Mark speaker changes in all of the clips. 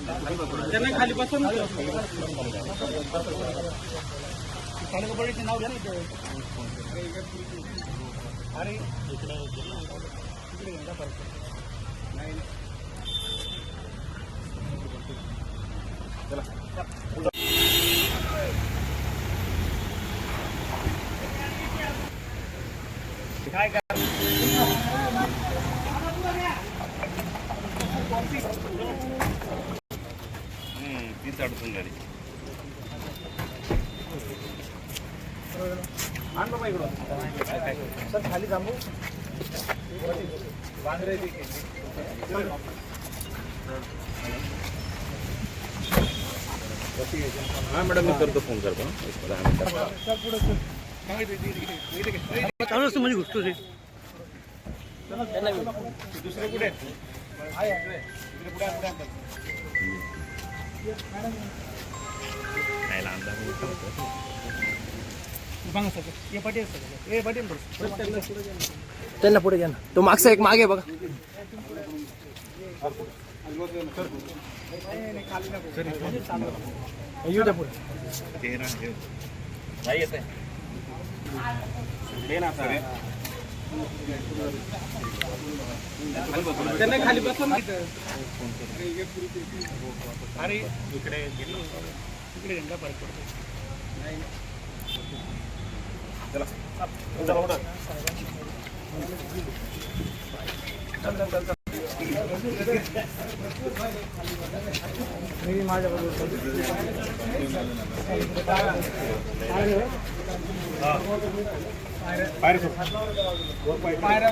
Speaker 1: त्यांना खाली बसून खाली नाव घ्या ना. अरे इकडे नाही काय तीच अडचण झाली. आण बाबा इकडं सर खाली थांबू. हा मॅडम मी करतो फोन करतो. म्हणजे घुसतो रे दुसरे कुठे
Speaker 2: त्यांना पुढे घ्या ना. तो मागचा एक मागे बघा. येऊ द्या पुढे.
Speaker 1: नाही येत आहे त्यांना खाली बसून. अरे इकडे इकडे झेंडा फरक पडतो. चला माझ्या खाली पायऱ्या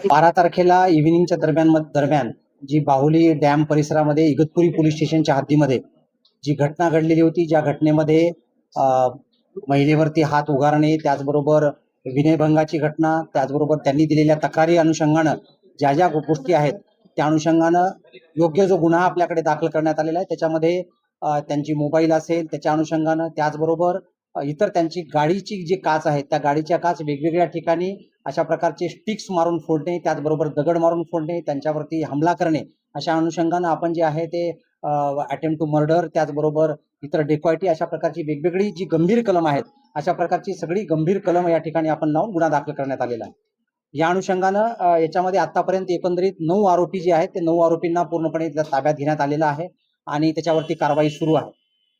Speaker 2: बारा तारखेला इव्हिनिंगच्या दरम्यान जी बाहुली डॅम परिसरामध्ये इगतपुरी पोलीस स्टेशनच्या हद्दीमध्ये जी घटना घडलेली होती, ज्या घटनेमध्ये महिलेवरती हात उगारणे, त्याचबरोबर विनयभंगाची घटना, त्याचबरोबर त्यांनी दिलेल्या तक्रारी अनुषंगानं ज्या ज्या गोष्टी आहेत त्या अनुषंगानं योग्य जो गुन्हा आपल्याकडे दाखल करण्यात आलेला आहे त्याच्यामध्ये त्यांची मोबाईल असेल त्याच्या अनुषंगानं, त्याचबरोबर इतर त्यांची गाडीची जी काच आहे त्या गाडीच्या काच वेगवेगळ्या ठिकाणी अशा प्रकारचे स्टिक्स मारून फोडणे, त्याचबरोबर दगड मारून फोडणे, त्यांच्यावरती हमला करणे, अशा अनुषंगानं आपण जे आहे ते अटेम्प्ट टू मर्डर, त्याचबरोबर इतर डेकॉयटी, अशा प्रकारची वेगवेगळी जी गंभीर कलम आहेत अशा प्रकारची सगळी गंभीर कलम या ठिकाणी आपण लावून गुन्हा दाखल करण्यात आलेला आहे. या अनुषंगानं याच्यामध्ये आतापर्यंत एकंदरीत 9 आरोपी जे आहेत ते 9 आरोपींना पूर्णपणे ताब्यात घेण्यात आलेलं आहे आणि त्याच्यावरती कारवाई सुरू आहे.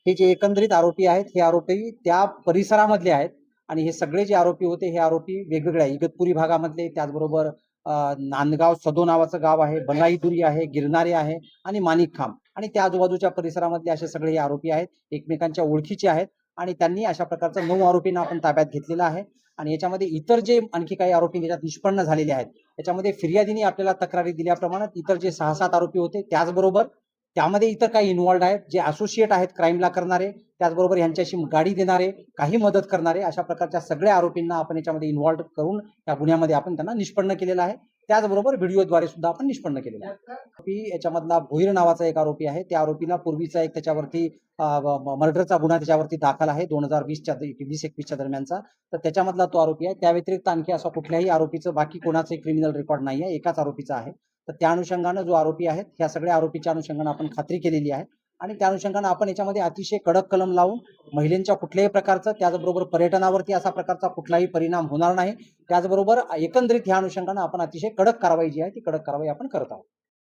Speaker 2: हे जे एकंदरीत आरोपी आहेत हे आरोपी त्या परिसरामधले आहेत आणि हे सगळे जे आरोपी होते हे आरोपी वेगवेगळ्या इगतपुरी भागामधले, त्याचबरोबर नांदगाव सदो नावाचं गाव आहे, बनाईदुरी आहे, गिरणारे आहे आणि माणिकखांब आणि त्या आजूबाजूच्या परिसरामधले असे सगळे हे आरोपी आहेत, एकमेकांच्या ओळखीचे आहेत आणि त्यांनी अशा प्रकारचं 9 आरोपींना आपण ताब्यात घेतलेलं आहे. आणि याच्यामध्ये इतर जे आणखी काही आरोपी याच्यात निष्पन्न झालेले आहेत त्याच्यामध्ये फिर्यादीने आपल्याला तक्रारी दिल्याप्रमाणे इतर जे 6-7 आरोपी होते, त्याचबरोबर त्यामध्ये इतर काही इन्व्हॉल्ड आहेत जे असोसिएट आहेत क्राईमला करणारे, त्याचबरोबर यांच्याशी गाडी देणारे, काही मदत करणारे, अशा प्रकारच्या सगळ्या आरोपींना आपण याच्यामध्ये इन्व्हॉल्व करून या गुन्ह्यामध्ये आपण त्यांना निष्पन्न केलेलं आहे. त्याचबरोबर व्हिडिओद्वारे सुद्धा आपण निष्पन्न केलेलं आहे. याच्यामधला भोईर नावाचा एक आरोपी आहे, त्या आरोपीला पूर्वीचा एक त्याच्यावरती मर्डरचा गुन्हा त्याच्यावरती दाखल आहे 2020-21 दरम्यानचा, तर त्याच्यामधला तो आरोपी आहे. त्या व्यतिरिक्त आणखी असा कुठल्याही आरोपीचं बाकी कोणाचं क्रिमिनल रेकॉर्ड नाही आहे, एकाच आरोपीचा आहे. तर त्या अनुषंगानं जो आरोपी आहेत ह्या सगळ्या आरोपीच्या अनुषंगानं आपण खात्री केलेली आहे आणि त्या अनुषंगानं आपण याच्यामध्ये अतिशय कडक कलम लावून महिलांच्या कुठल्याही प्रकारचं, त्याचबरोबर पर्यटनावरती असा प्रकारचा कुठलाही परिणाम होणार नाही, त्याचबरोबर एकंदरीत ह्या अनुषंगानं आपण अतिशय कडक कारवाई जी आहे ती कडक कारवाई आपण करत आहोत.